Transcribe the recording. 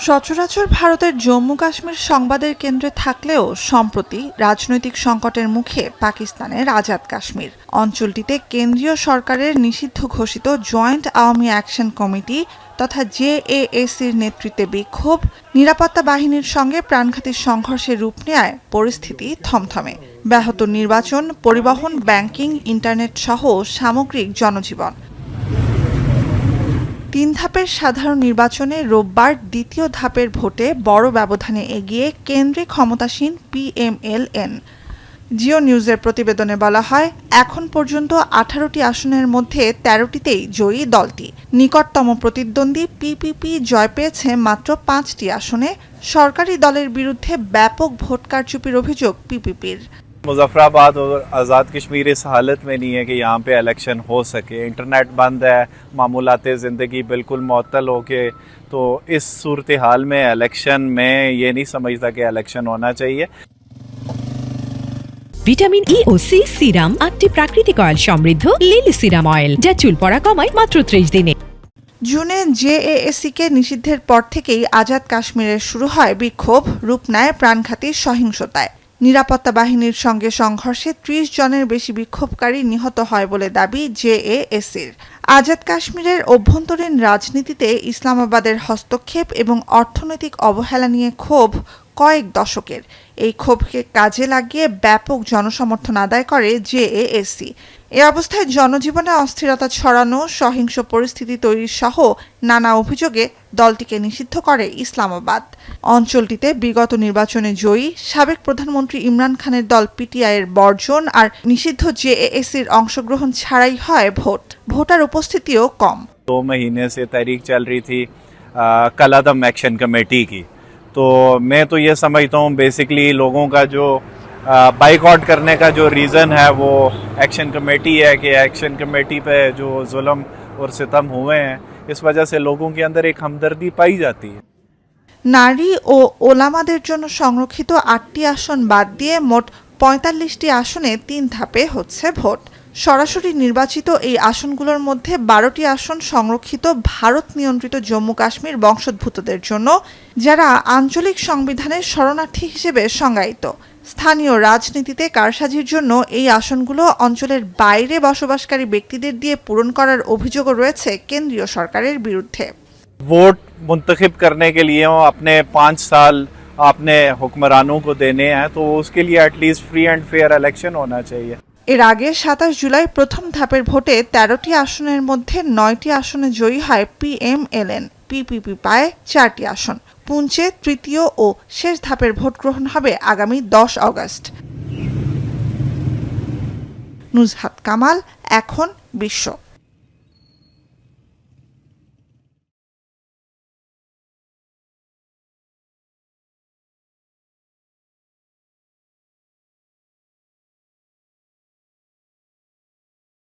সচরাচর ভারতের জম্মু কাশ্মীর সংবাদের কেন্দ্রে থাকলেও সম্প্রতি রাজনৈতিক সংকটের মুখে পাকিস্তানের আজাদ কাশ্মীর অঞ্চলটিতে কেন্দ্রীয় সরকারের নিষিদ্ধ ঘোষিত জয়েন্ট আওয়ামী অ্যাকশন কমিটি তথা জেএএসির নেতৃত্বে বিক্ষোভ, নিরাপত্তা বাহিনীর সঙ্গে প্রাণঘাতী সংঘর্ষের রূপ নেয় পরিস্থিতি থমথমে। ব্যাহত নির্বাচন, পরিবহন, ব্যাংকিং, ইন্টারনেট সহ সামগ্রিক জনজীবন। ৩ ধাপের সাধারণ নির্বাচনে রোববার দ্বিতীয় ধাপের ভোটে বড় ব্যবধানে এগিয়ে কেন্দ্রে ক্ষমতাসীন পিএমএল-এন। জিও নিউজের প্রতিবেদনে বলা হয়, এখন পর্যন্ত ১৮টি আসনের মধ্যে ১৩টিতেই জয়ী দলটি। নিকটতম প্রতিদ্বন্দ্বী পিপিপি জয় পেয়েছে মাত্র ৫টি আসনে। সরকারি দলের বিরুদ্ধে ব্যাপক ভোট কারচুপির অভিযোগ পিপিপির। मुजफ्फराबाद और आज़ाद कश्मीर इस हालत में नहीं है कि यहाँ पे इलेक्शन हो सके। इंटरनेट बंद है, मामूलात ज़िंदगी बिल्कुल मुअत्तल हो के, तो इस सूरत हाल में इलेक्शन में ये नहीं समझता कि इलेक्शन होना चाहिए। ভিটামিন ই ও সি সিরাম ৮টি প্রাকৃতিক অয়েল সমৃদ্ধ লিলি সিরাম অয়েল, যা চুল পড়া কমায় মাত্র ৩০ দিনে। জুনে জেএএসিকে নিষিদ্ধের পর থেকেই আজাদ কাশ্মীরের শুরু হয় বিক্ষোভ, রূপ নেয় প্রাণঘাতী সহিংসতায়। নিরাপত্তা বাহিনীর সঙ্গে সংঘর্ষে ৩০ জনের বেশি বিক্ষোভকারী নিহত হয় বলে দাবি জেএএসির। আজাদ কাশ্মীরের অভ্যন্তরীণ রাজনীতিতে ইসলামাবাদের হস্তক্ষেপ এবং অর্থনৈতিক অবহেলা নিয়ে ক্ষোভ কয়েক দশকের। এই ক্ষোভকে কাজে লাগিয়ে ব্যাপক জনসমর্থন আদায় করে জেএএসি। এ অবস্থায় জনজীবনে অস্থিরতা ছড়ানো, সহিংস পরিস্থিতি তৈরি সহ নানা অভিযোগে দলটিকে নিষিদ্ধ করে ইসলামাবাদ। অঞ্চলটিতে বিগত নির্বাচনে জয়ী সাবেক প্রধানমন্ত্রী ইমরান খানের দল পিটিআইয়ের বর্জন আর নিষিদ্ধ জেএএসির অংশগ্রহণ ছাড়াই হয় ভোট। ভোটার উপস্থিতিও কম। 2 महीने से तहरीक चल रही थी कलादम एक्शन कमेटी की, तो मैं तो ये समझता हूँ बेसिकली लोगों का जो बाइकआउट करने का जो रीज़न है वो एक्शन कमेटी है कि एक्शन कमेटी पे जो जुल्म और सितम हुए हैं, इस वजह से लोगों के अंदर एक हमदर्दी पाई जाती है। নারী ও ওলামাদের জন্য সংরক্ষিত ৮টি আসন বাদ দিয়ে মোট ৪৫টি আসনে ৩ ধাপে হচ্ছে ভোট। সরাসরি নির্বাচিত এই আসনগুলোর মধ্যে ১২টি আসন সংরক্ষিত ভারত নিয়ন্ত্রিত জম্মু কাশ্মীর বংশোদ্ভূতদের জন্য, যারা আঞ্চলিক সংবিধানের শরণার্থী হিসেবে সংজ্ঞায়িত। স্থানীয় রাজনীতিতে কারসাজির জন্য এই আসনগুলো অঞ্চলের বাইরে বসবাসকারী ব্যক্তিদের দিয়ে পূরণ করার অভিযোগও রয়েছে কেন্দ্রীয় সরকারের বিরুদ্ধে। वोट मुंतखब करने के लिए अपने 5 साल अपने हुक्मरानों को देने हैं, तो उसके लिए at least free and fair election होना चाहिए। এর আগে ২৭ জুলাই প্রথম ধাপের ভোটে ১৩টি আসনের মধ্যে ৯টি আসনে জয়ী হয় পিএমএল-এন। পিপিপি পায় 4টি আসন। পুঞ্চে তৃতীয় ও শেষ ধাপের ভোট গ্রহণ হবে আগামী ১০ অগস্ট। নুজহাত কামাল, এখন বিশ্ব।